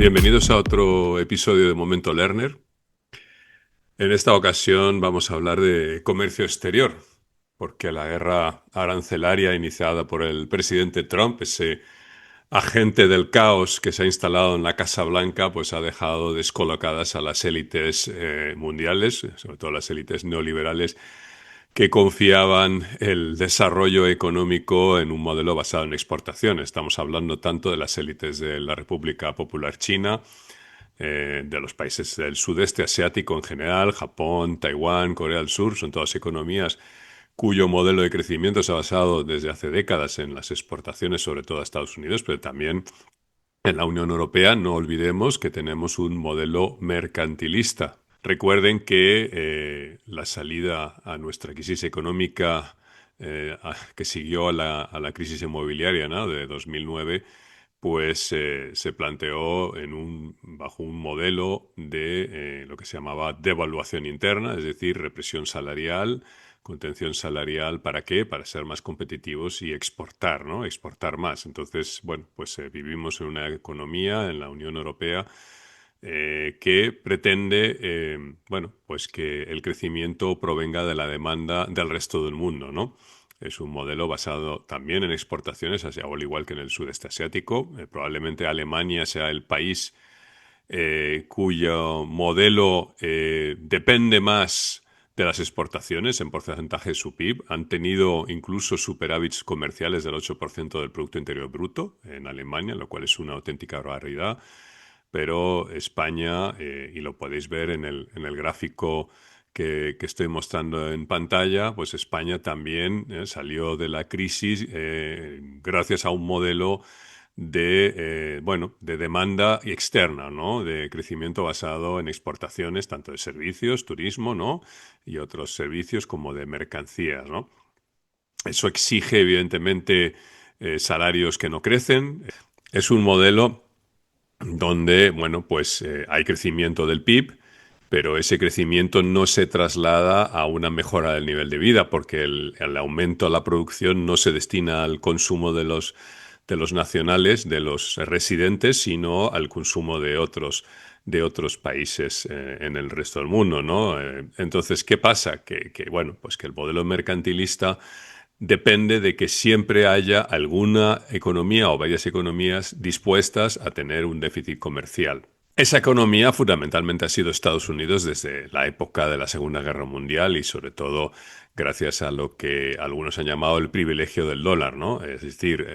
Bienvenidos a otro episodio de Momento Learner. En esta ocasión vamos a hablar de comercio exterior, porque la guerra arancelaria iniciada por el presidente Trump, ese agente del caos que se ha instalado en la Casa Blanca, pues ha dejado descolocadas a las élites mundiales, sobre todo las élites neoliberales, que confiaban el desarrollo económico en un modelo basado en exportación. Estamos hablando tanto de las élites de la República Popular China, de los países del sudeste asiático en general, Japón, Taiwán, Corea del Sur, son todas economías cuyo modelo de crecimiento se ha basado desde hace décadas en las exportaciones, sobre todo a Estados Unidos, pero también en la Unión Europea. No olvidemos que tenemos un modelo mercantilista. Recuerden que la salida a nuestra crisis económica que siguió a la crisis inmobiliaria, ¿no?, de 2009, pues se planteó bajo un modelo de lo que se llamaba devaluación interna, es decir, represión salarial, contención salarial. ¿Para qué? Para ser más competitivos y exportar, ¿no? Exportar más. Entonces, bueno, pues vivimos en una economía en la Unión Europea que pretende, bueno, pues que el crecimiento provenga de la demanda del resto del mundo, ¿no? Es un modelo basado también en exportaciones, al igual que en el sudeste asiático. Probablemente Alemania sea el país cuyo modelo depende más de las exportaciones en porcentaje de su PIB. Han tenido incluso superávits comerciales del 8% del Producto Interior Bruto en Alemania, lo cual es una auténtica barbaridad. Pero España, y lo podéis ver en el gráfico que estoy mostrando en pantalla, pues España también salió de la crisis gracias a un modelo bueno, de demanda externa, ¿no? De crecimiento basado en exportaciones, tanto de servicios, turismo, ¿no?, y otros servicios como de mercancías, ¿no? Eso exige, evidentemente, salarios que no crecen. Es un modelo donde, bueno, pues hay crecimiento del PIB, pero ese crecimiento no se traslada a una mejora del nivel de vida, porque el aumento de la producción no se destina al consumo de los nacionales, de los residentes, sino al consumo de otros países en el resto del mundo, ¿no? Entonces, ¿qué pasa? Bueno, pues que el modelo mercantilista depende de que siempre haya alguna economía o varias economías dispuestas a tener un déficit comercial. Esa economía fundamentalmente ha sido Estados Unidos desde la época de la Segunda Guerra Mundial y sobre todo gracias a lo que algunos han llamado el privilegio del dólar, ¿no? Es decir,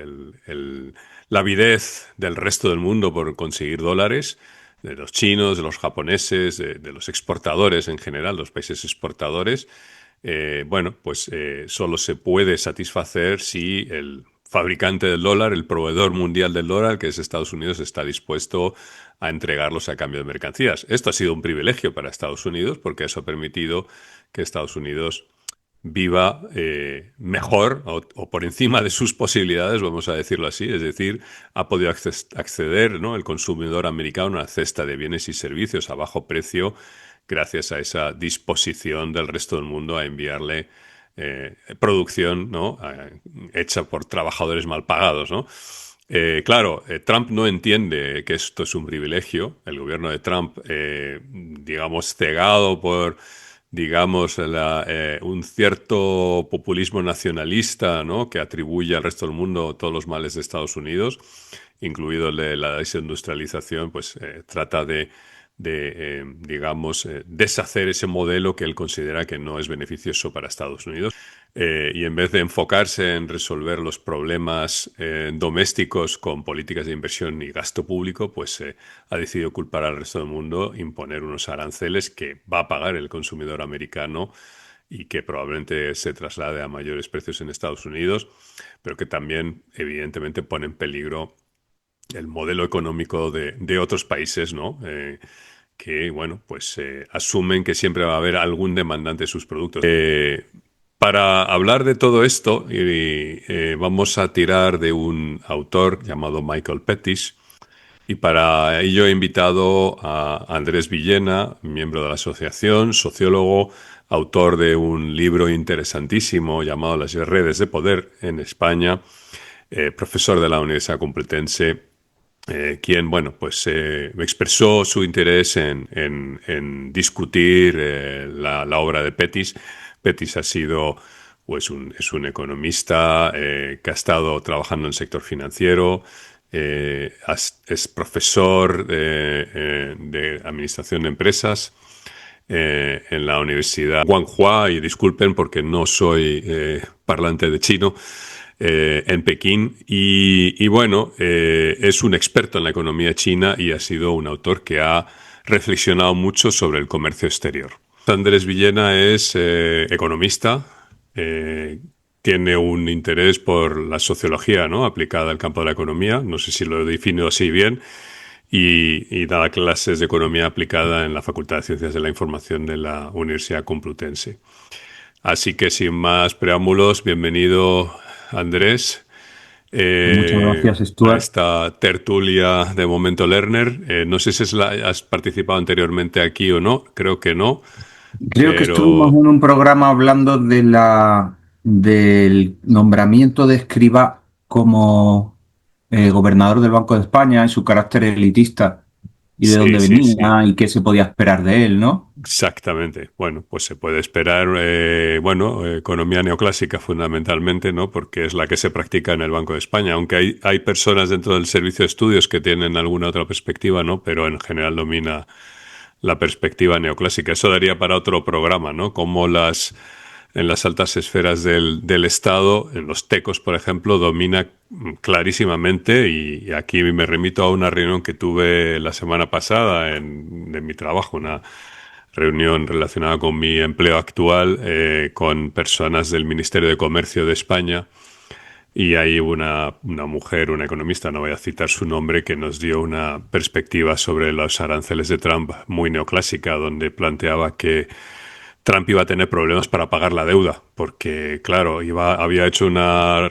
la avidez del resto del mundo por conseguir dólares, de los chinos, de los japoneses, de los exportadores en general, los países exportadores. Bueno, pues solo se puede satisfacer si el fabricante del dólar, el proveedor mundial del dólar, que es Estados Unidos, está dispuesto a entregarlos a cambio de mercancías. Esto ha sido un privilegio para Estados Unidos porque eso ha permitido que Estados Unidos viva mejor o por encima de sus posibilidades, vamos a decirlo así. Es decir, ha podido acceder, ¿no?, el consumidor americano a una cesta de bienes y servicios a bajo precio gracias a esa disposición del resto del mundo a enviarle producción, ¿no?, hecha por trabajadores mal pagados, ¿no? Claro, Trump no entiende que esto es un privilegio. El gobierno de Trump, digamos, cegado por, digamos, un cierto populismo nacionalista, ¿no?, que atribuye al resto del mundo todos los males de Estados Unidos, incluido el de la desindustrialización, pues trata de digamos, deshacer ese modelo que él considera que no es beneficioso para Estados Unidos. Y en vez de enfocarse en resolver los problemas domésticos con políticas de inversión y gasto público, pues ha decidido culpar al resto del mundo, imponer unos aranceles que va a pagar el consumidor americano y que probablemente se traslade a mayores precios en Estados Unidos, pero que también evidentemente pone en peligro el modelo económico de otros países, ¿no? Que, bueno, pues asumen que siempre va a haber algún demandante de sus productos. Para hablar de todo esto, vamos a tirar de un autor llamado Michael Pettis, y para ello he invitado a Andrés Villena, miembro de la asociación, sociólogo, autor de un libro interesantísimo llamado Las redes de poder en España, profesor de la Universidad Complutense quien, bueno, pues expresó su interés en discutir la obra de Pettis. Pettis ha sido, pues, es un economista que ha estado trabajando en el sector financiero, es profesor de administración de empresas en la Universidad Guanghua, y disculpen porque no soy parlante de chino, en Pekín. Y bueno, es un experto en la economía china y ha sido un autor que ha reflexionado mucho sobre el comercio exterior. Andrés Villena es economista, eh, tiene un interés por la sociología, ¿no?, aplicada al campo de la economía, no sé si lo defino así bien, y da clases de economía aplicada en la Facultad de Ciencias de la Información de la Universidad Complutense. Así que sin más preámbulos, bienvenido, Andrés, Pues muchas gracias, a Stuart. esta tertulia de Momento Lerner. No sé si has participado anteriormente aquí o no, creo que no, Creo que estuvimos pero en un programa hablando del nombramiento de Escrivá como gobernador del Banco de España y su carácter elitista y de sí, dónde sí, sí. venía y qué se podía esperar de él, ¿no? Exactamente. Bueno, pues se puede esperar, bueno, economía neoclásica fundamentalmente, ¿no? Porque es la que se practica en el Banco de España, aunque hay personas dentro del servicio de estudios que tienen alguna otra perspectiva, ¿no? Pero en general domina la perspectiva neoclásica. Eso daría para otro programa, ¿no? Cómo en las altas esferas del Estado, en los tecos, por ejemplo, domina clarísimamente, y aquí me remito a una reunión que tuve la semana pasada de mi trabajo, una reunión relacionada con mi empleo actual, con personas del Ministerio de Comercio de España, y hay una mujer, una economista, no voy a citar su nombre, que nos dio una perspectiva sobre los aranceles de Trump muy neoclásica, donde planteaba que Trump iba a tener problemas para pagar la deuda, porque, claro, había hecho una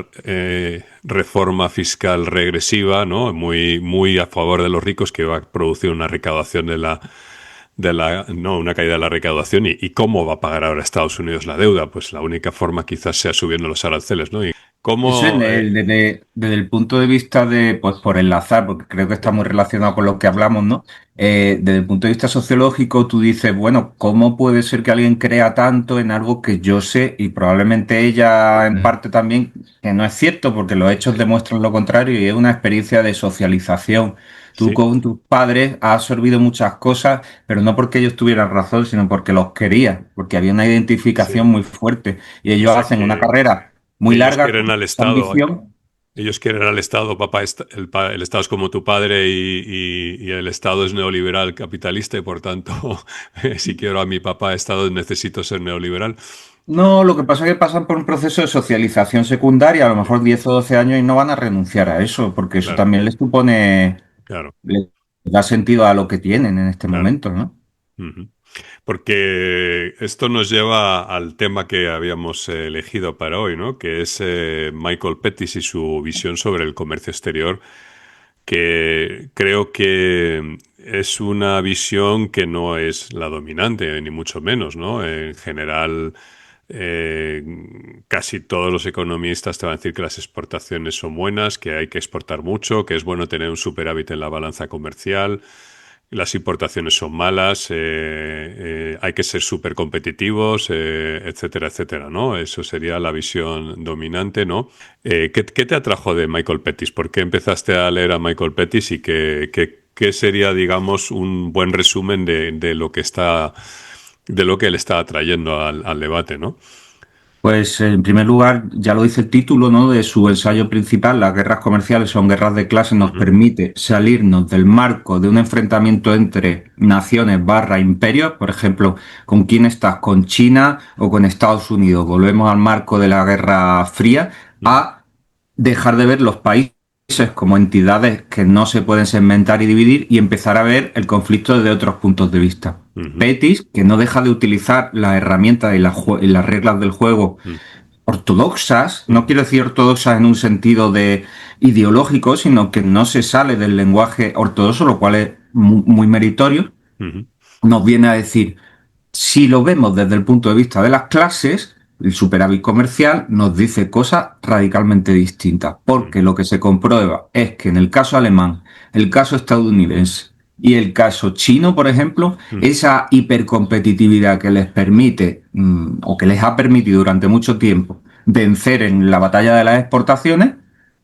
reforma fiscal regresiva, ¿no?, muy a favor de los ricos, que iba a producir una recaudación no, una caída de la recaudación. ¿Y cómo va a pagar ahora Estados Unidos la deuda? Pues la única forma quizás sea subiendo los aranceles, ¿no? Y Eso cómo, desde el punto de vista de, pues por enlazar, porque creo que está muy relacionado con lo que hablamos, ¿no? Desde el punto de vista sociológico, tú dices, bueno, ¿cómo puede ser que alguien crea tanto en algo que yo sé y probablemente ella en parte también, que no es cierto, porque los hechos demuestran lo contrario y es una experiencia de socialización? Tú sí, con tus padres has absorbido muchas cosas, pero no porque ellos tuvieran razón, sino porque los querías, porque había una identificación sí, muy fuerte y o ellos sea hacen una carrera muy ellos larga quieren con al esa Estado. ambición. Ellos quieren al Estado, papá, el Estado es como tu padre, y el Estado es neoliberal capitalista, y por tanto, si quiero a mi papá Estado, necesito ser neoliberal. No, lo que pasa es que pasan por un proceso de socialización secundaria, a lo Sí, mejor 10 o 12 años y no van a renunciar a eso, porque eso claro, también les supone, claro, les da sentido a lo que tienen en este claro. momento, ¿no? Ujú. Porque esto nos lleva al tema que habíamos elegido para hoy, ¿no? Que es Michael Pettis y su visión sobre el comercio exterior, que creo que es una visión que no es la dominante, ni mucho menos, ¿no? En general, eh, casi todos los economistas te van a decir que las exportaciones son buenas, que hay que exportar mucho, que es bueno tener un superávit en la balanza comercial. Las importaciones son malas, hay que ser súper competitivos, etcétera, etcétera, ¿no? Eso sería la visión dominante, ¿no? ¿Qué te atrajo de Michael Pettis? ¿Por qué empezaste a leer a Michael Pettis, y qué sería, digamos, un buen resumen de lo que él está trayendo al debate, ¿no? Pues en primer lugar, ya lo dice el título, ¿no? De su ensayo principal, las guerras comerciales son guerras de clase, nos Ujú, permite salirnos del marco de un enfrentamiento entre naciones barra imperios, por ejemplo, ¿con quién estás? ¿Con China o con Estados Unidos? Volvemos al marco de la Guerra Fría, ujú, a dejar de ver los países como entidades que no se pueden segmentar y dividir y empezar a ver el conflicto desde otros puntos de vista. ujú, Petis, que no deja de utilizar las herramientas y las reglas del juego ortodoxas, no ujú, quiero decir ortodoxas en un sentido de ideológico, sino que no se sale del lenguaje ortodoxo, lo cual es muy meritorio, ujú, nos viene a decir, si lo vemos desde el punto de vista de las clases, el superávit comercial nos dice cosas radicalmente distintas, ujú, porque lo que se comprueba es que en el caso alemán el caso estadounidense y el caso chino, por ejemplo, Mm, esa hipercompetitividad que les permite o que les ha permitido durante mucho tiempo vencer en la batalla de las exportaciones,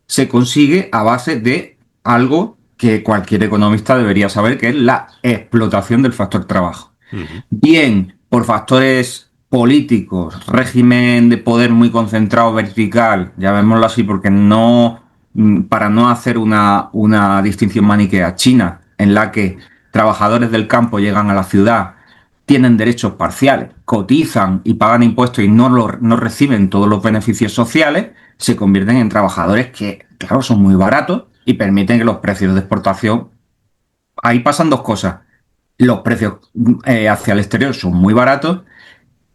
se consigue a base de algo que cualquier economista debería saber, que es la explotación del factor trabajo. ujú, Bien por factores políticos, régimen de poder muy concentrado vertical, llamémoslo así, porque no, para no hacer una distinción maniquea, China, en la que trabajadores del campo llegan a la ciudad, tienen derechos parciales, cotizan y pagan impuestos y no reciben todos los beneficios sociales, se convierten en trabajadores que, claro, son muy baratos y permiten que los precios de exportación. Ahí pasan dos cosas. Los precios hacia el exterior son muy baratos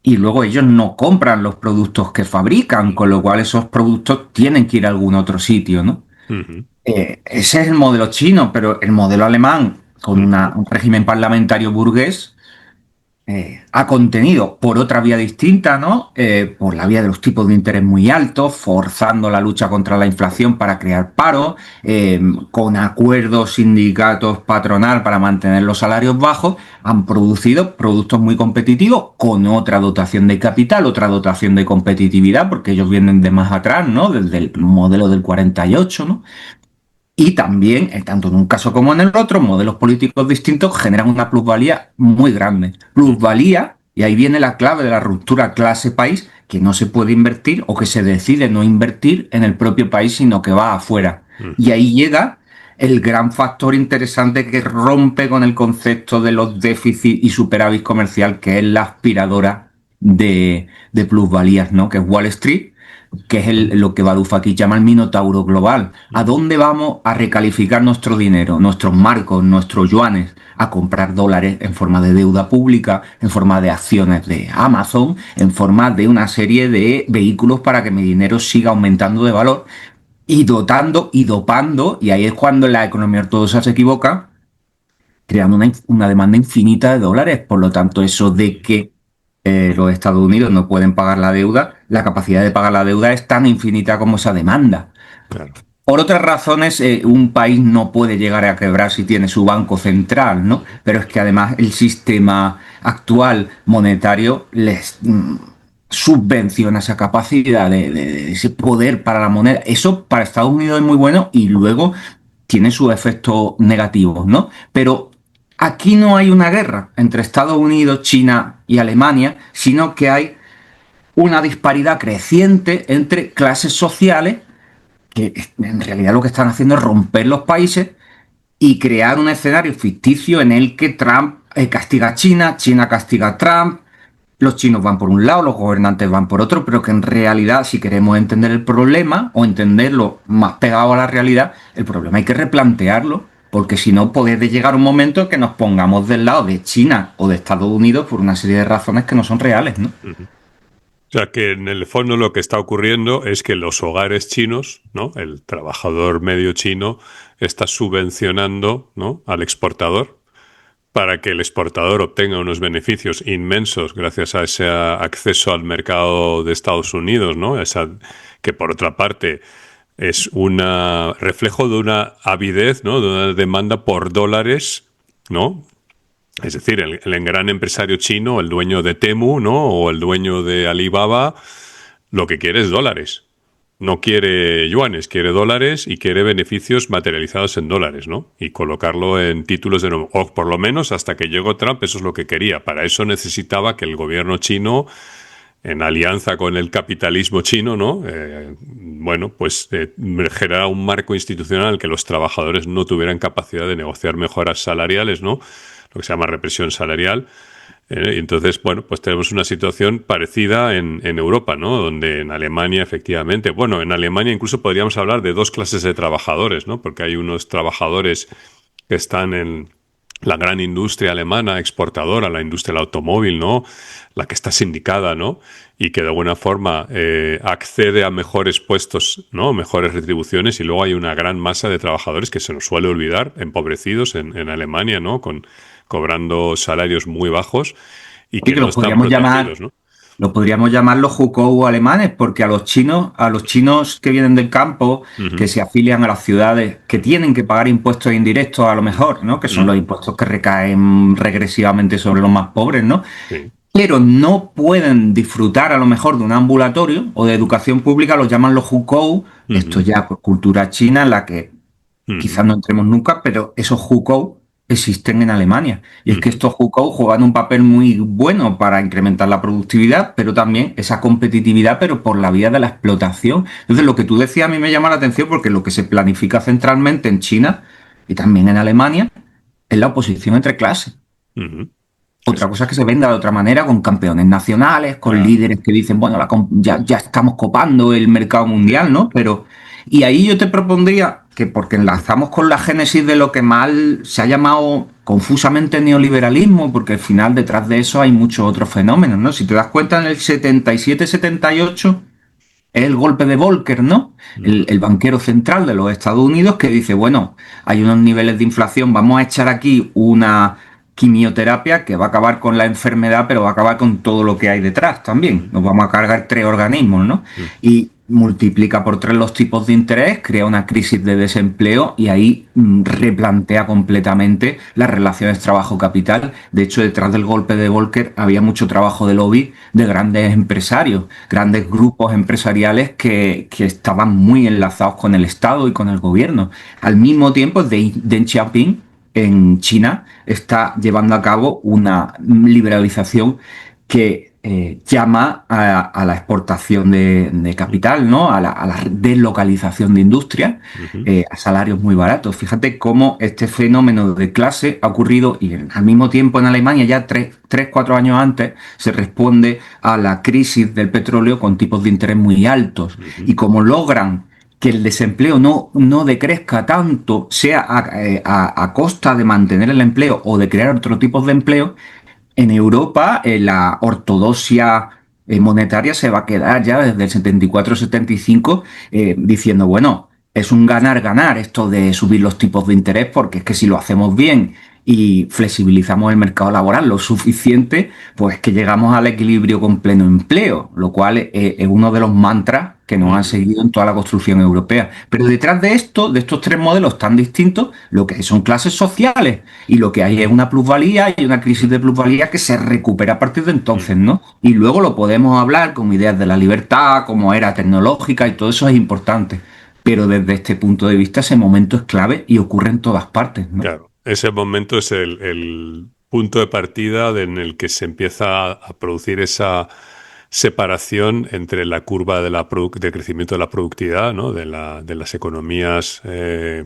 y luego ellos no compran los productos que fabrican, con lo cual esos productos tienen que ir a algún otro sitio, ¿no? ujú, Ese es el modelo chino, pero el modelo alemán, con ujú. un régimen parlamentario burgués, ha contenido por otra vía distinta, ¿no? Por la vía de los tipos de interés muy altos, forzando la lucha contra la inflación para crear paro, con acuerdos sindicatos patronal para mantener los salarios bajos, han producido productos muy competitivos con otra dotación de capital, otra dotación de competitividad, porque ellos vienen de más atrás, ¿no? Desde el modelo del 48, ¿no? Y también, tanto en un caso como en el otro, modelos políticos distintos generan una plusvalía muy grande. Plusvalía, y ahí viene la clave de la ruptura clase-país, que no se puede invertir o que se decide no invertir en el propio país, sino que va afuera. Y Ujú. ahí llega el gran factor interesante que rompe con el concepto de los déficits y superávit comercial, que es la aspiradora de plusvalías, ¿no? Que es Wall Street, que es lo que Varoufakis llama el minotauro global. ¿A Ujú. dónde vamos a recalificar nuestro dinero, nuestros marcos, nuestros yuanes? A comprar dólares en forma de deuda pública, en forma de acciones de Amazon, en forma de una serie de vehículos para que mi dinero siga aumentando de valor y dotando y dopando, y ahí es cuando la economía ortodoxa se equivoca, creando una demanda infinita de dólares. Por lo tanto, eso de que los Estados Unidos no pueden pagar la deuda, la capacidad de pagar la deuda es tan infinita como esa demanda. Claro. Por otras razones, un país no puede llegar a quebrar si tiene su banco central, ¿no? Ujú. Pero es que además el sistema actual monetario les subvenciona esa capacidad de ese poder para la moneda. Eso para Estados Unidos es muy bueno y luego tiene sus efectos negativos, ¿no? Pero aquí no hay una guerra entre Estados Unidos, China y Alemania, sino que hay una disparidad creciente entre clases sociales que en realidad lo que están haciendo es romper los países y crear un escenario ficticio en el que Trump castiga a China, China castiga a Trump, los chinos van por un lado, los gobernantes van por otro, pero que en realidad si queremos entender el problema o entenderlo más pegado a la realidad, el problema hay que replantearlo, porque si no puede llegar un momento que nos pongamos del lado de China o de Estados Unidos por una serie de razones que no son reales, ¿no? Ujú. O sea que en el fondo lo que está ocurriendo es que los hogares chinos, ¿no? El trabajador medio chino está subvencionando, ¿no? al exportador para que el exportador obtenga unos beneficios inmensos gracias a ese acceso al mercado de Estados Unidos, ¿no? Esa, que por otra parte es un reflejo de una avidez, ¿no? De una demanda por dólares, ¿no? Es decir, el gran empresario chino, el dueño de Temu, ¿no? O el dueño de Alibaba, lo que quiere es dólares. No quiere yuanes, quiere dólares y quiere beneficios materializados en dólares, ¿no? Y colocarlo en títulos de nuevo. O por lo menos hasta que llegó Trump, eso es lo que quería. Para eso necesitaba que el gobierno chino, en alianza con el capitalismo chino, ¿no? Bueno, pues generara un marco institucional que los trabajadores no tuvieran capacidad de negociar mejoras salariales, ¿no? Lo que se llama represión salarial. Y entonces, bueno, pues tenemos una situación parecida en Europa, ¿no? Donde en Alemania, efectivamente, bueno, en Alemania incluso podríamos hablar de dos clases de trabajadores, ¿no? Porque hay unos trabajadores que están en la gran industria alemana exportadora, la industria del automóvil, ¿no? La que está sindicada, ¿no? Y que de alguna forma accede a mejores puestos, ¿no? Mejores retribuciones, y luego hay una gran masa de trabajadores que se nos suele olvidar, empobrecidos en Alemania, ¿no? Cobrando salarios muy bajos y Oye, que que no los están podríamos llamar protegidos, ¿no? Los podríamos llamar los hukou alemanes, porque a los chinos que vienen del campo, que Ujú, se afilian a las ciudades, que tienen que pagar impuestos indirectos a lo mejor, ¿no? Que son los ujú, impuestos que recaen regresivamente sobre los más pobres, ¿no? sí. Pero no pueden disfrutar a lo mejor de un ambulatorio o de educación pública, los llaman los hukou. Esto Ujú, ya por cultura china, en la que ujú, quizás no entremos nunca, pero esos hukou existen en Alemania. Y es que ujú, estos hukou juegan un papel muy bueno para incrementar la productividad, pero también esa competitividad, pero por la vía de la explotación. Entonces, lo que tú decías a mí me llama la atención porque lo que se planifica centralmente en China y también en Alemania es la oposición entre clases. ujú. Otra Eso cosa es que es. se venda de otra manera, con campeones nacionales, con Claro. líderes que dicen, bueno, ya estamos copando el mercado Sí. mundial, ¿no? Pero, y ahí yo te propondría que, porque enlazamos con la génesis de lo que mal se ha llamado confusamente neoliberalismo, porque al final detrás de eso hay muchos otros fenómenos, ¿no? Si te das cuenta, en el 77-78 es el golpe de Volcker, ¿no? Ujú, El banquero central de los Estados Unidos que dice, bueno, hay unos niveles de inflación, vamos a echar aquí una quimioterapia que va a acabar con la enfermedad, pero va a acabar con todo lo que hay detrás también. ujú, Nos vamos a cargar tres organismos, ¿no? ujú. Y multiplica por tres los tipos de interés, crea una crisis de desempleo y ahí replantea completamente las relaciones trabajo-capital. De hecho, detrás del golpe de Volcker había mucho trabajo de lobby de grandes empresarios, grandes grupos empresariales que estaban muy enlazados con el Estado y con el gobierno. Al mismo tiempo, Deng Xiaoping en China está llevando a cabo una liberalización que llama a la exportación de capital, ¿no? A la deslocalización de industria, Ujú, a salarios muy baratos. Fíjate cómo este fenómeno de clase ha ocurrido y al mismo tiempo en Alemania, ya 4 años antes, se responde a la crisis del petróleo con tipos de interés muy altos. ujú, Y como logran que el desempleo no decrezca tanto, sea a costa de mantener el empleo o de crear otro tipo de empleo, en Europa la ortodoxia monetaria se va a quedar ya desde el 74-75 diciendo, bueno, es un ganar-ganar esto de subir los tipos de interés porque es que si lo hacemos bien y flexibilizamos el mercado laboral lo suficiente, pues que llegamos al equilibrio con pleno empleo, lo cual es uno de los mantras que nos han ujú. seguido en toda la construcción europea. Pero detrás de esto, de estos tres modelos tan distintos, lo que hay son clases sociales y lo que hay es una plusvalía y una crisis de plusvalía que se recupera a partir de entonces, Ujú. ¿no? Y luego lo podemos hablar como ideas de la libertad, como era tecnológica y todo eso es importante. Pero desde este punto de vista ese momento es clave y ocurre en todas partes, ¿no? Claro, ese momento es el punto de partida en el que se empieza a producir esa separación entre la curva de de crecimiento de la productividad, ¿no? De las economías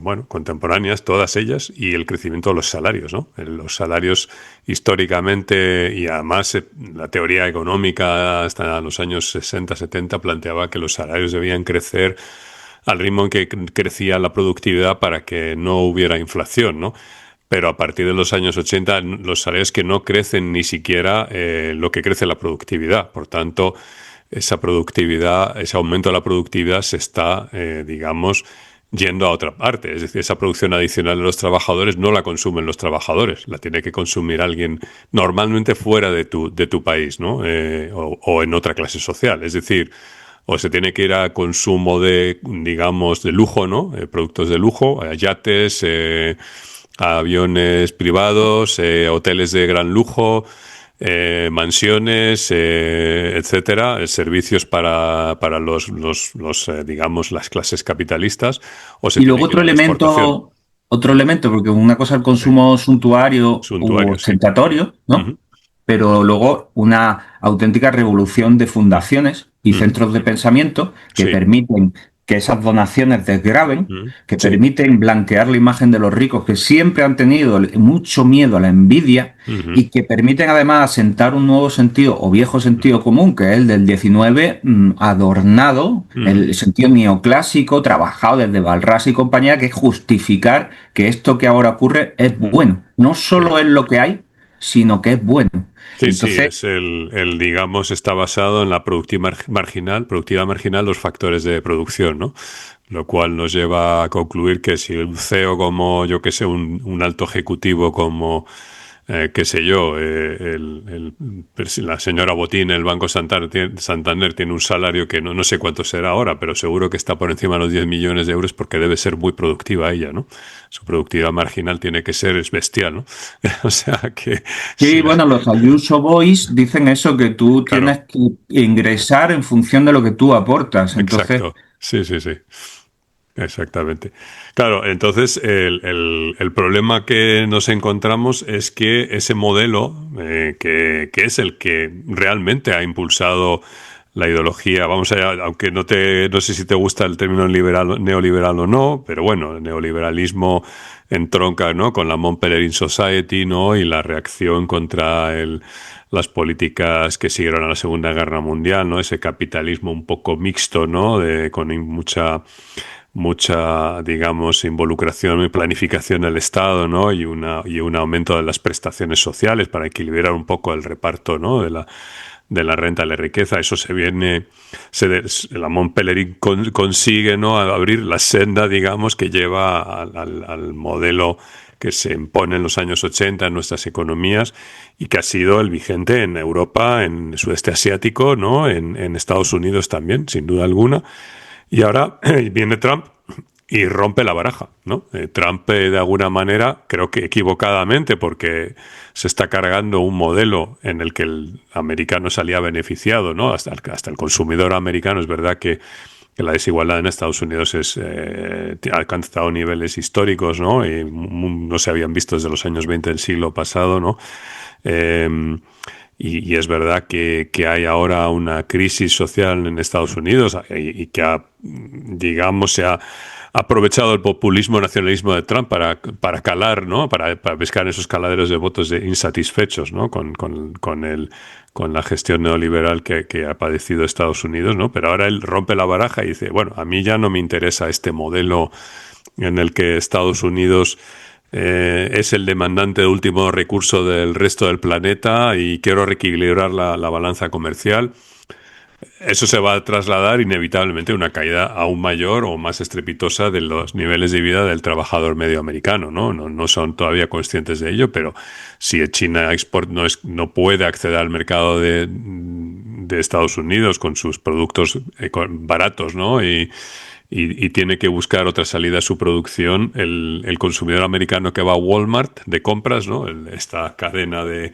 bueno, contemporáneas, todas ellas, y el crecimiento de los salarios, ¿no? Los salarios históricamente, y además la teoría económica hasta los años 60-70 planteaba que los salarios debían crecer al ritmo en que crecía la productividad para que no hubiera inflación, ¿no? Pero a partir de los años 80, los salarios que no crecen ni siquiera lo que crece la productividad. Por tanto, esa productividad, ese aumento de la productividad se está, digamos, yendo a otra parte. Es decir, esa producción adicional de los trabajadores no la consumen los trabajadores, la tiene que consumir alguien normalmente fuera de tu país, ¿no? O en otra clase social. Es decir, o se tiene que ir a consumo de, digamos, de lujo, ¿no? Productos de lujo, yates, a aviones privados, hoteles de gran lujo, mansiones, etcétera, servicios para digamos, las clases capitalistas, o se Y tiene luego que ir a la exportación. otro elemento, porque una cosa es el Sí, consumo suntuario u suntuario, sí. ostentatorio, ¿no? Ujú, Pero luego una auténtica revolución de fundaciones y ujú, centros de pensamiento que sí, permiten que esas donaciones desgraven, ujú, que sí. permiten blanquear la imagen de los ricos que siempre han tenido mucho miedo a la envidia Ujú, y que permiten además asentar un nuevo sentido o viejo ujú, sentido común, que es el del 19, adornado, ujú, el sentido neoclásico, trabajado desde Balras y compañía, que es justificar que esto que ahora ocurre es ujú, bueno. No sí. solo es lo que hay, sino que es bueno. Sí, sí, Entonces, es digamos, está basado en la productividad marginal, los factores de producción, ¿no? Lo cual nos lleva a concluir que si un CEO como, yo que sé, un alto ejecutivo como qué sé yo, la señora Botín, el Banco Santander tiene un salario que no sé cuánto será ahora, pero seguro que está por encima de los 10 millones de euros porque debe ser muy productiva ella, ¿no? Su productividad marginal tiene que ser es bestial, ¿no? O sea que Sí, sí, bueno, los Ayuso Boys dicen eso, que tú claro, tienes que ingresar en función de lo que tú aportas. Entonces, exacto. Sí, sí, sí. Exactamente. Claro, entonces el problema que nos encontramos es que ese modelo, que es el que realmente ha impulsado la ideología, vamos a, aunque no sé si te gusta el término neoliberal o no, pero bueno, el neoliberalismo entronca, ¿no?, con la Mont Pelerin Society, ¿no?, y la reacción contra las políticas que siguieron a la Segunda Guerra Mundial, ¿no?, ese capitalismo un poco mixto, ¿no?, con mucha, digamos, involucración y planificación del Estado, ¿no? Y un aumento de las prestaciones sociales para equilibrar un poco el reparto, ¿no?, de la renta de la riqueza. Eso la Mont Pelerin consigue, ¿no?, abrir la senda, digamos, que lleva al modelo que se impone en los años 80 en nuestras economías y que ha sido el vigente en Europa, en el sudeste asiático, ¿no?, en Estados Unidos también, sin duda alguna. Y ahora viene Trump y rompe la baraja, ¿no? Trump, de alguna manera, creo que equivocadamente, porque se está cargando un modelo en el que el americano salía beneficiado, ¿no? Hasta el consumidor americano. Es verdad que la desigualdad en Estados Unidos ha alcanzado niveles históricos, ¿no? Y no se habían visto desde los años 20 del siglo pasado, ¿no? Y es verdad que hay ahora una crisis social en Estados Unidos y que digamos, se ha aprovechado el populismo nacionalismo de Trump para calar, ¿no? Para pescar esos caladeros de votos insatisfechos, ¿no?, con la gestión neoliberal que ha padecido Estados Unidos, ¿no? Pero ahora él rompe la baraja y dice, bueno, a mí ya no me interesa este modelo en el que Estados Unidos es el demandante de último recurso del resto del planeta y quiero reequilibrar la balanza comercial. Eso se va a trasladar inevitablemente a una caída aún mayor o más estrepitosa de los niveles de vida del trabajador medio americano, ¿no? No son todavía conscientes de ello, pero si China Export no puede acceder al mercado de Estados Unidos con sus productos baratos, ¿no? Y tiene que buscar otra salida a su producción, el consumidor americano que va a Walmart de compras, ¿no? Esta cadena de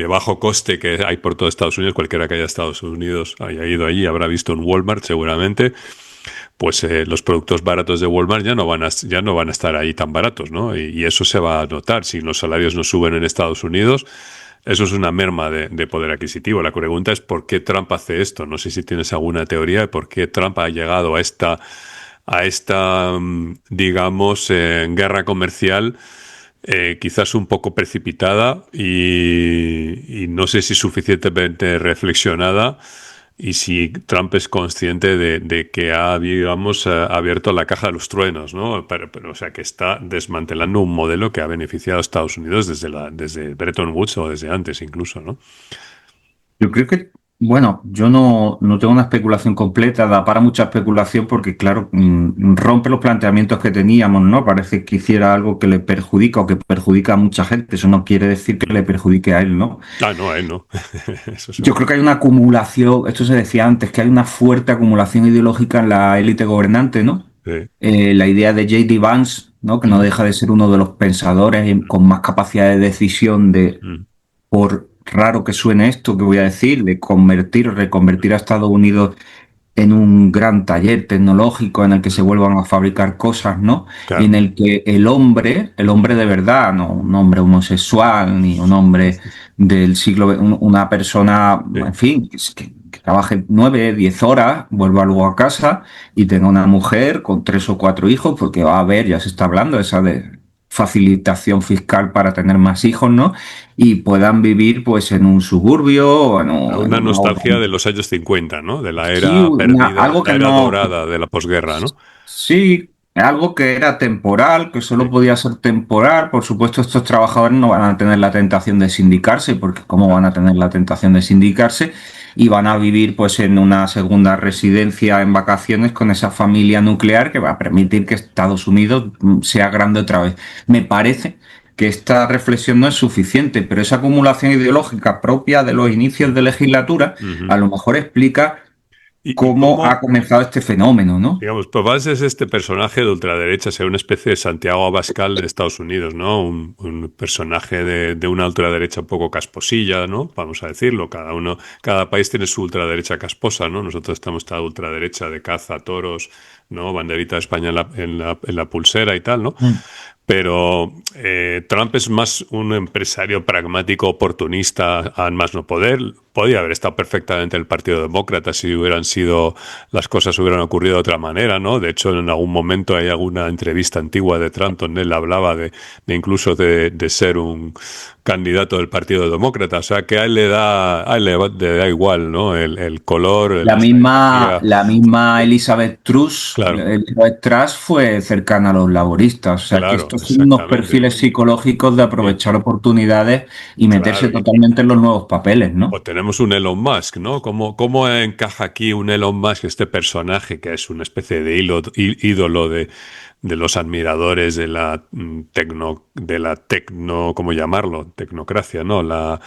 bajo coste que hay por todo Estados Unidos, cualquiera que haya Estados Unidos, haya ido allí, habrá visto un Walmart seguramente, pues los productos baratos de Walmart ya no van a estar ahí tan baratos, ¿no? Y eso se va a notar. Si los salarios no suben en Estados Unidos, eso es una merma de poder adquisitivo. La pregunta es por qué Trump hace esto. No sé si tienes alguna teoría de por qué Trump ha llegado a esta digamos, guerra comercial, quizás un poco precipitada y no sé si suficientemente reflexionada, y si Trump es consciente de que ha, digamos, abierto la caja de los truenos, ¿no? Pero, o sea, que está desmantelando un modelo que ha beneficiado a Estados Unidos desde Bretton Woods o desde antes incluso, ¿no? yo creo que, bueno, yo no tengo una especulación completa, da para mucha especulación porque, claro, rompe los planteamientos que teníamos, ¿no? Parece que hiciera algo que le perjudica o que perjudica a mucha gente. Eso no quiere decir que le perjudique a él, ¿no? Ah, no, a él no. Eso Yo seguro. creo que hay una acumulación, esto se decía antes, que hay una fuerte acumulación ideológica en la élite gobernante, ¿no? Sí. La idea de J.D. Vance, ¿no?, que no Mm, deja de ser uno de los pensadores con más capacidad de decisión de, mm, por raro que suene esto que voy a decir, de reconvertir a Estados Unidos en un gran taller tecnológico en el que se mm. vuelvan a fabricar cosas, ¿no? Y en Claro. el que el hombre de verdad, no un hombre homosexual ni un hombre del siglo, una persona, en Sí. fin, que trabaje 9, 10 horas, vuelva luego a casa y tenga una mujer con 3 o 4 hijos, porque va a haber, ya se está hablando, esa de facilitación fiscal para tener más hijos, ¿no? Y puedan vivir pues en un suburbio o en Una una obra. nostalgia de los años 50, ¿no? De la Sí, era perdida, algo la que era no. dorada de la posguerra, ¿no? Sí, algo que era temporal, que solo Sí, podía ser temporal. Por supuesto, estos trabajadores no van a tener la tentación de sindicarse, porque ¿cómo van claro. a tener la tentación de sindicarse? Y van a vivir pues en una segunda residencia en vacaciones con esa familia nuclear que va a permitir que Estados Unidos sea grande otra vez. Me parece que esta reflexión no es suficiente, pero esa acumulación ideológica propia de los inicios de legislatura Ujú. a lo mejor explica ¿Y cómo ha cómo, comenzado este fenómeno, ¿no? digamos, Pavás es este personaje de ultraderecha, sea una especie de Santiago Abascal de Estados Unidos, ¿no? Un personaje de una ultraderecha un poco casposilla, ¿no? Vamos a decirlo, cada país tiene su ultraderecha casposa, ¿no? Nosotros estamos esta ultraderecha de caza, toros, ¿no? Banderita de España en la pulsera y tal, ¿no? Mm. Pero Trump es más un empresario pragmático, oportunista, al más no poder. Podía haber estado perfectamente el Partido Demócrata si las cosas hubieran ocurrido de otra manera, ¿no? De hecho, en algún momento hay alguna entrevista antigua de Trump donde él hablaba de incluso de ser un candidato del Partido Demócrata. O sea, que a él le da igual, ¿no? El color, la estrategia. La misma Claro, Elizabeth Truss fue cercana a los laboristas, o sea que claro, estos son unos exactamente. perfiles psicológicos de Y, aprovechar oportunidades y meterse claro, totalmente en los nuevos papeles, ¿no? o tenemos un Elon Musk, ¿no? ¿Cómo encaja aquí un Elon Musk, este personaje que es una especie de ídolo de los admiradores de la ¿cómo llamarlo? Tecnocracia, ¿no? La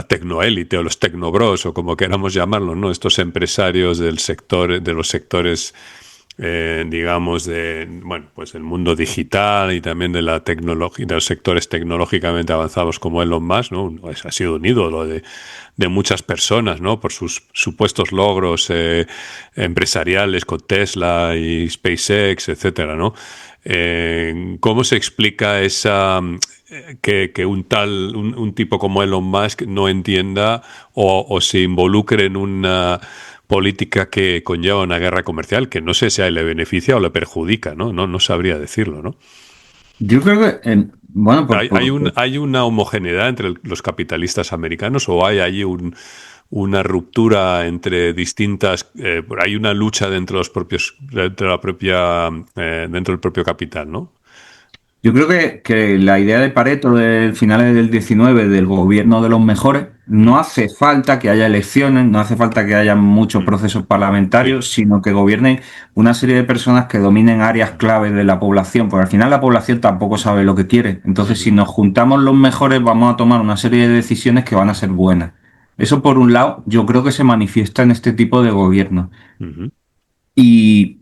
tecnoélite o los tecnobros o como queramos llamarlo, ¿no? Estos empresarios de los sectores digamos, bueno, pues el mundo digital y también de la tecnología, de los sectores tecnológicamente avanzados como Elon Musk, ¿no? Ha sido un ídolo de muchas personas, ¿no? Por sus supuestos logros empresariales con Tesla y SpaceX, etcétera, ¿no? ¿Cómo se explica que un tipo como Elon Musk no entienda o se involucre en una política que conlleva una guerra comercial que no sé si a él le beneficia o le perjudica, ¿no? No sabría decirlo, ¿no? Yo creo que, bueno, ¿Hay una homogeneidad entre los capitalistas americanos o hay allí una ruptura entre distintas, hay una lucha dentro del propio capital, ¿no? Yo creo que la idea de Pareto de finales del 19 del gobierno de los mejores, no Mm, hace falta que haya elecciones, no hace falta que haya muchos mm, procesos sí. parlamentarios, sino que gobiernen una serie de personas que dominen áreas claves de la población, porque al final la población tampoco sabe lo que quiere. Entonces, si Ujú, nos juntamos los mejores, vamos a tomar una serie de decisiones que van a ser buenas. Eso por un lado, yo creo que se manifiesta en este tipo de gobierno. ujú, Y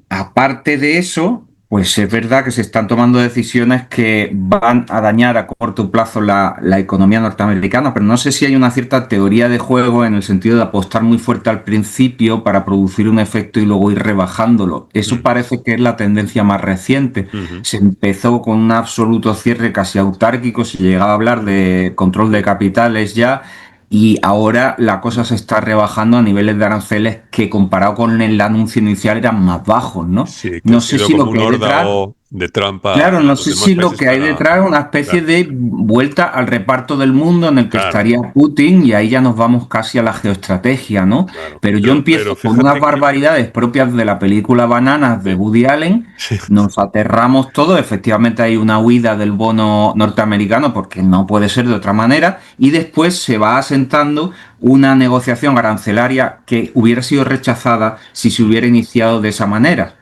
aparte de eso, pues es verdad que se están tomando decisiones que van a dañar a corto plazo la economía norteamericana, pero no sé si hay una cierta teoría de juego en el sentido de apostar muy fuerte al principio para producir un efecto y luego ir rebajándolo. Eso ujú, parece que es la tendencia más reciente. ujú. Se empezó con un absoluto cierre casi autárquico, se llegaba a hablar de control de capitales ya. Y ahora la cosa se está rebajando a niveles de aranceles que comparado con el anuncio inicial eran más bajos, ¿no? Sí, que ha No sé sido si como lo que un hay detrás, órdago de trampa claro, a no los sé demás si lo países que hay para... detrás es una especie Claro, de vuelta al reparto del mundo en el que claro, estaría Putin y ahí ya nos vamos casi a la geoestrategia, ¿no? claro. Pero yo Pero empiezo con unas fíjate que... barbaridades propias de la película Bananas de Sí, Woody Allen, sí. nos aterramos todos, efectivamente hay una huida del bono norteamericano porque no puede ser de otra manera y después se va asentando una negociación arancelaria que hubiera sido rechazada si se hubiera iniciado de esa manera.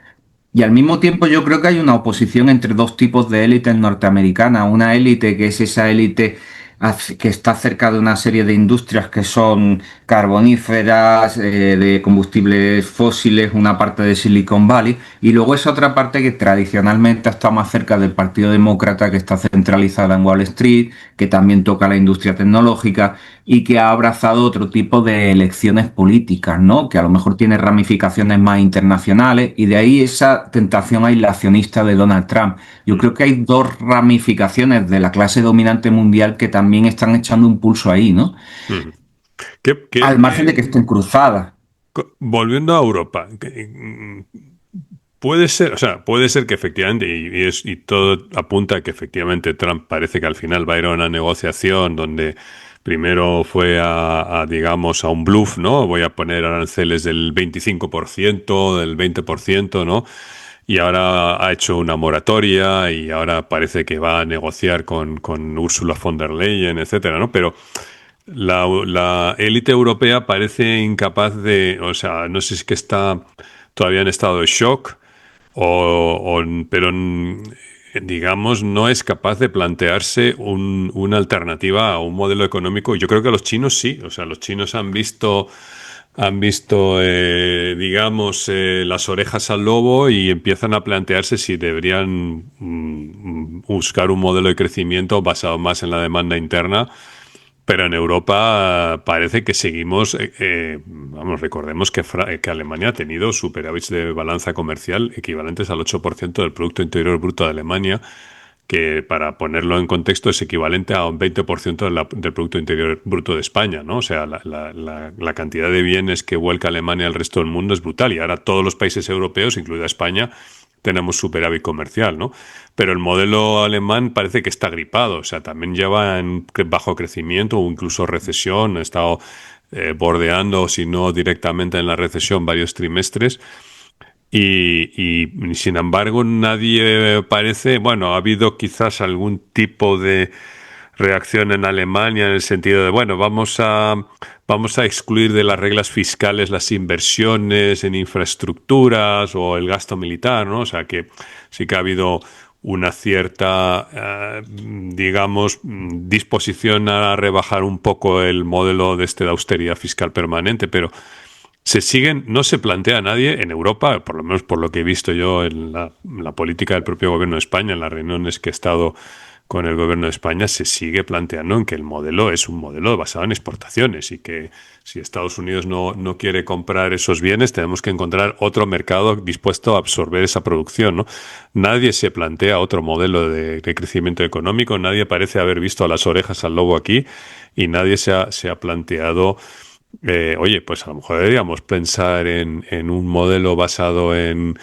Y al mismo tiempo yo creo que hay una oposición entre dos tipos de élites norteamericanas. Una élite que es esa élite que está cerca de una serie de industrias que son carboníferas, de combustibles fósiles, una parte de Silicon Valley, y luego esa otra parte que tradicionalmente está más cerca del Partido Demócrata, que está centralizada en Wall Street, que también toca la industria tecnológica y que ha abrazado otro tipo de elecciones políticas, ¿no? Que a lo mejor tiene ramificaciones más internacionales y de ahí esa tentación aislacionista de Donald Trump. Yo Mm, creo que hay dos ramificaciones de la clase dominante mundial que también están echando un pulso ahí, ¿no? mm. Que, Al que, margen de que que, estén cruzadas. volviendo a Europa, puede ser, o sea, puede ser que efectivamente, y todo apunta a que efectivamente Trump parece que al final va a ir a una negociación donde primero fue digamos, a un bluff, ¿no? Voy a poner aranceles del 25%, del 20%, ¿no? Y ahora ha hecho una moratoria y ahora parece que va a negociar con Ursula von der Leyen, etcétera, ¿no? Pero la élite europea parece incapaz o sea, no sé si es que está todavía en estado de shock pero digamos, no es capaz de plantearse una alternativa a un modelo económico. Yo creo que los chinos sí, o sea, los chinos han visto, digamos, las orejas al lobo y empiezan a plantearse si deberían buscar un modelo de crecimiento basado más en la demanda interna. Pero en Europa parece que seguimos, vamos, recordemos que Alemania ha tenido superávits de balanza comercial equivalentes al 8% del Producto Interior Bruto de Alemania, que para ponerlo en contexto es equivalente a un 20% del Producto Interior Bruto de España, ¿no? O sea, la cantidad de bienes que vuelca Alemania al resto del mundo es brutal y ahora todos los países europeos, incluida España, tenemos superávit comercial, ¿no? Pero el modelo alemán parece que está gripado, o sea, también lleva en bajo crecimiento o incluso recesión, ha estado bordeando, si no directamente en la recesión, varios trimestres. Y sin embargo, nadie parece, bueno, ha habido quizás algún tipo de reacción en Alemania en el sentido de, bueno, vamos a excluir de las reglas fiscales las inversiones en infraestructuras o el gasto militar, ¿no? O sea que sí que ha habido una cierta, digamos, disposición a rebajar un poco el modelo de austeridad fiscal permanente, pero no se plantea a nadie en Europa, por lo menos por lo que he visto yo en la política del propio gobierno de España, en las reuniones que he estado con el gobierno de España, se sigue planteando en que el modelo es un modelo basado en exportaciones y que si Estados Unidos no quiere comprar esos bienes, tenemos que encontrar otro mercado dispuesto a absorber esa producción, ¿no? Nadie se plantea otro modelo de crecimiento económico, nadie parece haber visto a las orejas al lobo aquí y nadie se ha planteado oye, pues a lo mejor deberíamos pensar en un modelo basado en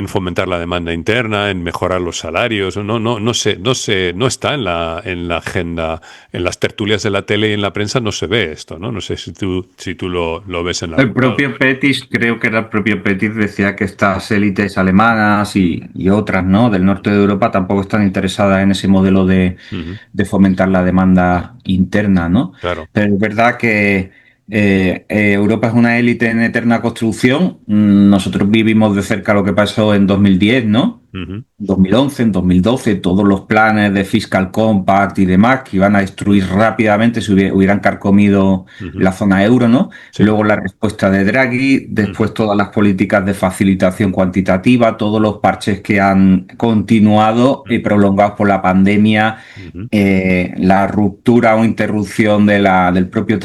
fomentar la demanda interna, en mejorar los salarios. No está en la agenda, en las tertulias de la tele y en la prensa no se ve esto, ¿no? No sé si tú lo ves en El algún lado. propio Pettis, creo que era el propio Pettis, decía que estas élites alemanas y otras, ¿no?, del norte de Europa tampoco están interesadas en ese modelo Ujú, de fomentar la demanda interna, ¿no? claro. Pero es verdad que Europa es una élite en eterna construcción. Nosotros vivimos de cerca lo que pasó en 2010, ¿no? Ujú, 2011, en 2012, todos los planes de Fiscal Compact y demás que iban a destruir rápidamente si hubieran carcomido ujú, la zona euro, ¿no? sí. Luego la respuesta de Draghi, Ujú, después todas las políticas de facilitación cuantitativa, todos los parches que han continuado y ujú, prolongados por la pandemia, ujú, la ruptura o interrupción del propio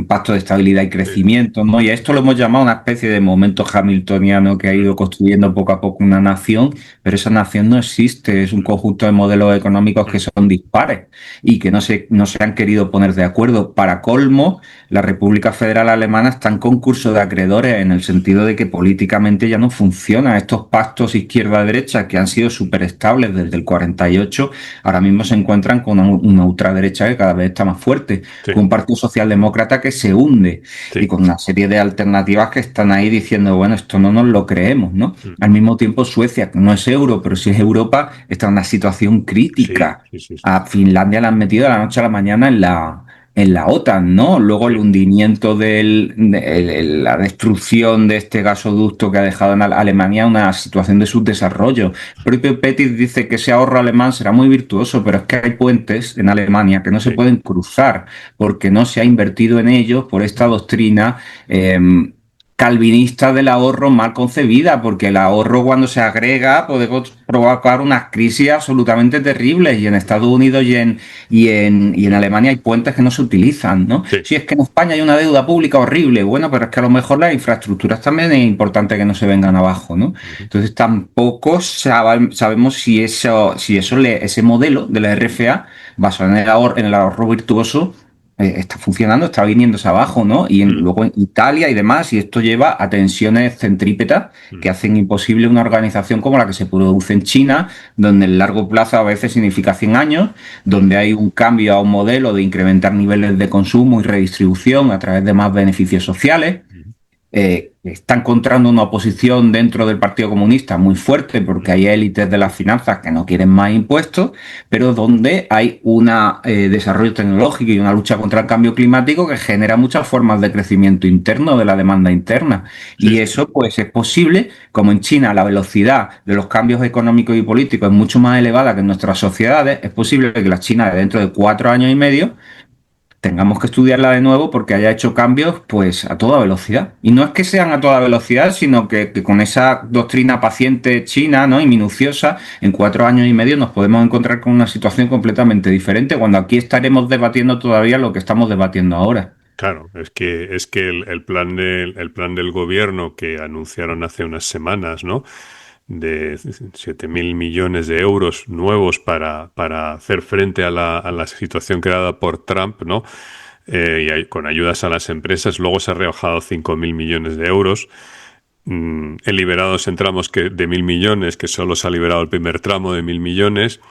pacto de estabilidad y sí, crecimiento, ¿no? Y a esto lo hemos llamado una especie de momento hamiltoniano que ha ujú, ido construyendo poco a poco una nación, pero esa nación no existe, es un ujú, conjunto de modelos económicos que ujú, son dispares y que no se han querido poner de acuerdo. Para colmo, la República Federal Alemana está en concurso de acreedores en el sentido de que políticamente ya no funcionan estos pactos izquierda-derecha que han sido súper estables desde el 48, ahora mismo se encuentran con una ultraderecha que cada vez está más fuerte, sí, con un partido socialdemócrata que se hunde y sí. con una serie de alternativas que están ahí diciendo, bueno, esto no nos lo creemos, ¿no? Mm, Al mismo tiempo, Suecia, que no es euro, pero sí es Europa, está en una situación sí, crítica. sí, sí, sí. A Finlandia la han metido de la noche a la mañana en la OTAN, ¿no? Luego el Sí. hundimiento la destrucción de este gasoducto que ha dejado en Alemania una situación de subdesarrollo. El propio Pettis dice que ese ahorro alemán será muy virtuoso, pero es que hay puentes en Alemania que no se Sí. pueden cruzar porque no se ha invertido en ellos por esta doctrina eh, calvinista del ahorro mal concebida, porque el ahorro cuando se agrega puede provocar unas crisis absolutamente terribles y en Estados Unidos y en Mm, Alemania hay puentes que no se utilizan, ¿no? sí. Si es que en España hay una deuda pública horrible, bueno, pero es que a lo mejor las infraestructuras también es importante que no se vengan abajo, ¿no? Ujú, Entonces tampoco sabemos ese modelo de la RFA basado en el ahorro virtuoso está funcionando, está viniéndose abajo, ¿no? Y mm, luego en Italia y demás, y esto lleva a tensiones centrípetas que mm, hacen imposible una organización como la que se produce en China, donde el largo plazo a veces significa 100 años, mm, donde hay un cambio a un modelo de incrementar niveles de consumo y redistribución a través de más beneficios sociales, mm. está encontrando una oposición dentro del Partido Comunista muy fuerte porque hay élites de las finanzas que no quieren más impuestos, pero donde hay un desarrollo tecnológico y una lucha contra el cambio climático que genera muchas formas de crecimiento interno de la demanda interna. Sí, Y sí. eso pues es posible, como en China la velocidad de los cambios económicos y políticos es mucho más elevada que en nuestras sociedades, es posible que la China de dentro de 4 años y medio tengamos que estudiarla de nuevo porque haya hecho cambios pues a toda velocidad. Y no es que sean a toda velocidad, sino que con esa doctrina paciente china, ¿no? Y minuciosa, en 4 años y medio nos podemos encontrar con una situación completamente diferente cuando aquí estaremos debatiendo todavía lo que estamos debatiendo ahora. Claro, es que el plan del gobierno que anunciaron hace unas semanas, ¿no? De 7.000 millones de euros nuevos para hacer frente a la situación creada por Trump, ¿no? Con ayudas a las empresas. Luego se ha rebajado 5.000 millones de euros. He liberado en tramos de 1.000 millones, que solo se ha liberado el primer tramo de 1.000 millones.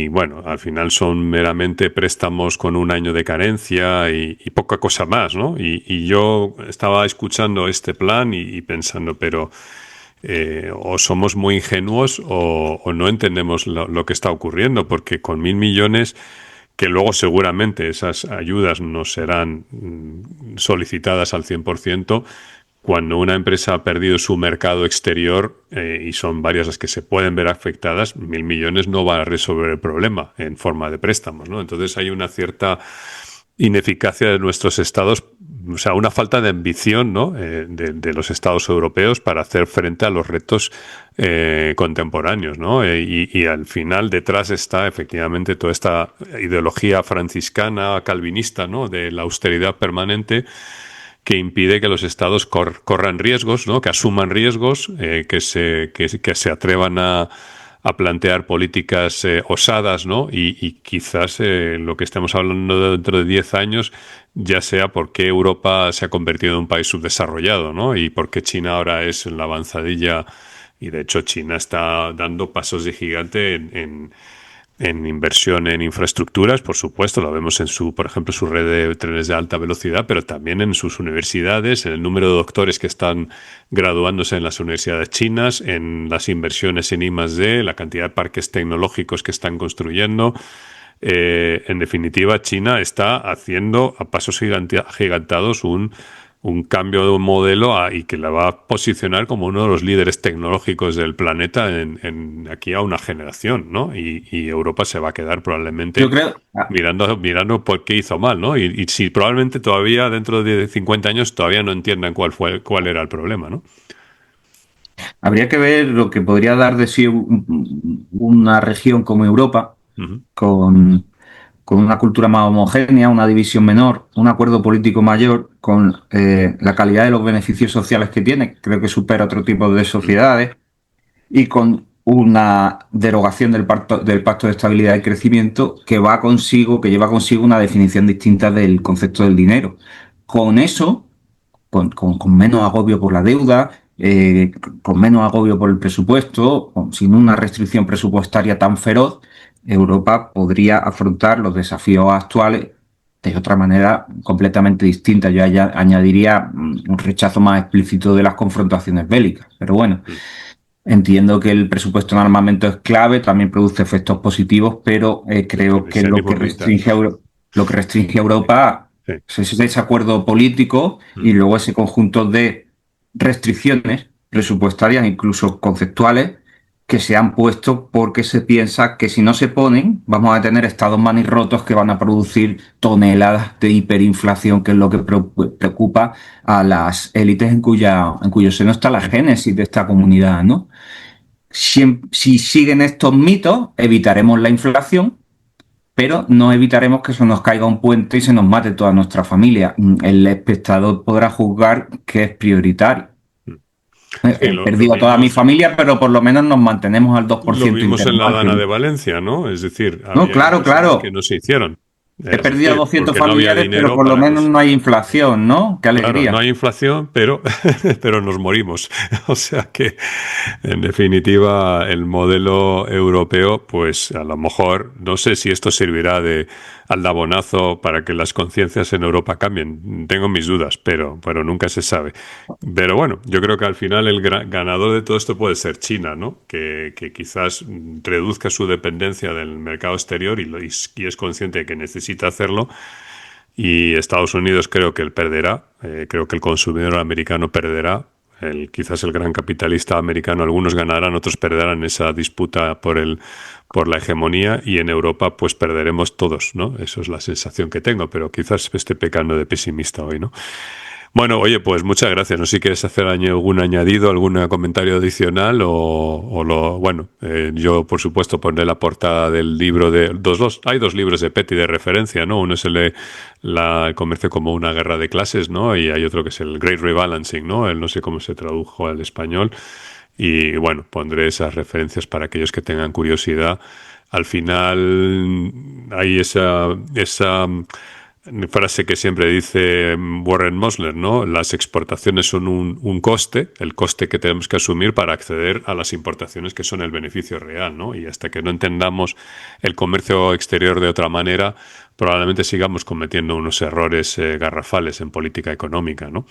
Bueno, al final son meramente préstamos con un año de carencia y poca cosa más, ¿no? Y yo estaba escuchando este plan y pensando, pero o somos muy ingenuos o no entendemos lo que está ocurriendo, porque con 1.000 millones, que luego seguramente esas ayudas no serán solicitadas al 100%, cuando una empresa ha perdido su mercado exterior, y son varias las que se pueden ver afectadas, 1.000 millones no va a resolver el problema en forma de préstamos, ¿no? Entonces hay una cierta ineficacia de nuestros estados, o sea, una falta de ambición, ¿no? De los estados europeos para hacer frente a los retos contemporáneos, ¿no? Y al final detrás está efectivamente toda esta ideología franciscana, calvinista, ¿no? De la austeridad permanente, que impide que los estados corran riesgos, ¿no? Que asuman riesgos, que se atrevan a plantear políticas osadas, ¿no? Y quizás lo que estemos hablando dentro de 10 años ya sea por qué Europa se ha convertido en un país subdesarrollado, ¿no? Y por qué China ahora es la avanzadilla. Y de hecho China está dando pasos de gigante en inversión en infraestructuras, por supuesto, lo vemos en por ejemplo, su red de trenes de alta velocidad, pero también en sus universidades, en el número de doctores que están graduándose en las universidades chinas, en las inversiones en I+D, la cantidad de parques tecnológicos que están construyendo. En definitiva, China está haciendo a pasos gigantados un cambio de un modelo y que la va a posicionar como uno de los líderes tecnológicos del planeta aquí a una generación, ¿no? Y Europa se va a quedar Yo probablemente creo, mirando por qué hizo mal, ¿no? Y si probablemente todavía dentro de 50 años todavía no entiendan cuál era el problema, ¿no? habría que ver lo que podría dar de sí una región como Europa, Ujú. con, con una cultura más homogénea, una división menor, un acuerdo político mayor, con la calidad de los beneficios sociales que tiene, creo que supera otro tipo de Mm. sociedades, y con una derogación del pacto de estabilidad y crecimiento que lleva consigo una definición distinta del concepto del dinero. Con eso, con menos agobio por la deuda, con menos agobio por el presupuesto, sin una restricción presupuestaria tan feroz, Europa podría afrontar los desafíos actuales de otra manera completamente distinta. Yo añadiría un rechazo más explícito de las confrontaciones bélicas. Pero bueno, Mm. entiendo que el presupuesto en armamento es clave, también produce efectos positivos, pero creo que Desde mi punto de vista. lo que restringe a Sí, Europa sí. es ese desacuerdo político y Mm. luego ese conjunto de restricciones presupuestarias, incluso conceptuales, que se han puesto porque se piensa que si no se ponen, vamos a tener estados manirrotos que van a producir toneladas de hiperinflación, que es lo que preocupa a las élites en cuyo seno está la génesis de esta comunidad, ¿no? Si siguen estos mitos, evitaremos la inflación, pero no evitaremos que se nos caiga un puente y se nos mate toda nuestra familia. El espectador podrá juzgar que es prioritario. Mm. Sí, He lo perdido a toda mi vimos. familia, pero por lo menos nos mantenemos al dos por Lo ciento vimos en la Dana de interanual. Valencia, ¿no? Es decir, No, había claro, inversiones que claro. no se hicieron. He Es perdido a decir, 200 porque no había familiares, pero dinero por lo para menos no hay inflación, ¿no? Qué Claro, no alegría. hay inflación, pero, pero nos morimos. O sea que, en definitiva, el modelo europeo, pues a lo mejor, no sé si esto servirá de aldabonazo para que las conciencias en Europa cambien. Tengo mis dudas, pero nunca se sabe. Pero bueno, yo creo que al final el ganador de todo esto puede ser China, ¿no? Que quizás reduzca su dependencia del mercado exterior y es consciente de que necesita hacerlo. Y Estados Unidos creo que él perderá, creo que el consumidor americano perderá, quizás el gran capitalista americano, algunos ganarán, otros perderán esa disputa por la hegemonía y en Europa pues perderemos todos, ¿no? Eso es la sensación que tengo, pero quizás esté pecando de pesimista hoy, ¿no? Bueno, oye, pues muchas gracias. No sé si quieres hacer algún añadido, algún comentario adicional bueno, yo por supuesto pondré la portada del libro hay dos libros de Petty de referencia, ¿no? Uno es el comercio como una guerra de clases, ¿no? Y hay otro que es el Great Rebalancing, ¿no? No sé cómo se tradujo al español. Y bueno, pondré esas referencias para aquellos que tengan curiosidad. Al final hay esa frase que siempre dice Warren Mosler, ¿no? Las exportaciones son un coste, el coste que tenemos que asumir para acceder a las importaciones que son el beneficio real, ¿no? Y hasta que no entendamos el comercio exterior de otra manera, probablemente sigamos cometiendo unos errores garrafales en política económica, ¿no?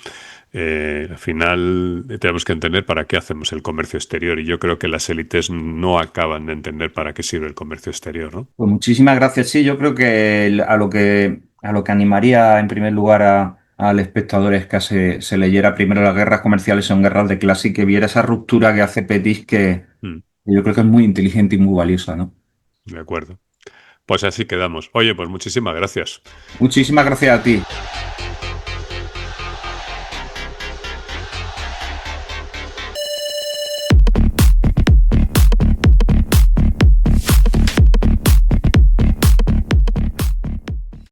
Al final tenemos que entender para qué hacemos el comercio exterior y yo creo que las élites no acaban de entender para qué sirve el comercio exterior, ¿no? Pues muchísimas gracias. Sí, yo creo que a lo que animaría en primer lugar al espectador es que se leyera primero las guerras comerciales son guerras de clase y que viera esa ruptura que hace Petis que Mm, yo creo que es muy inteligente y muy valiosa, ¿no? de acuerdo. Pues así quedamos. Oye, pues muchísimas gracias. Muchísimas gracias a ti.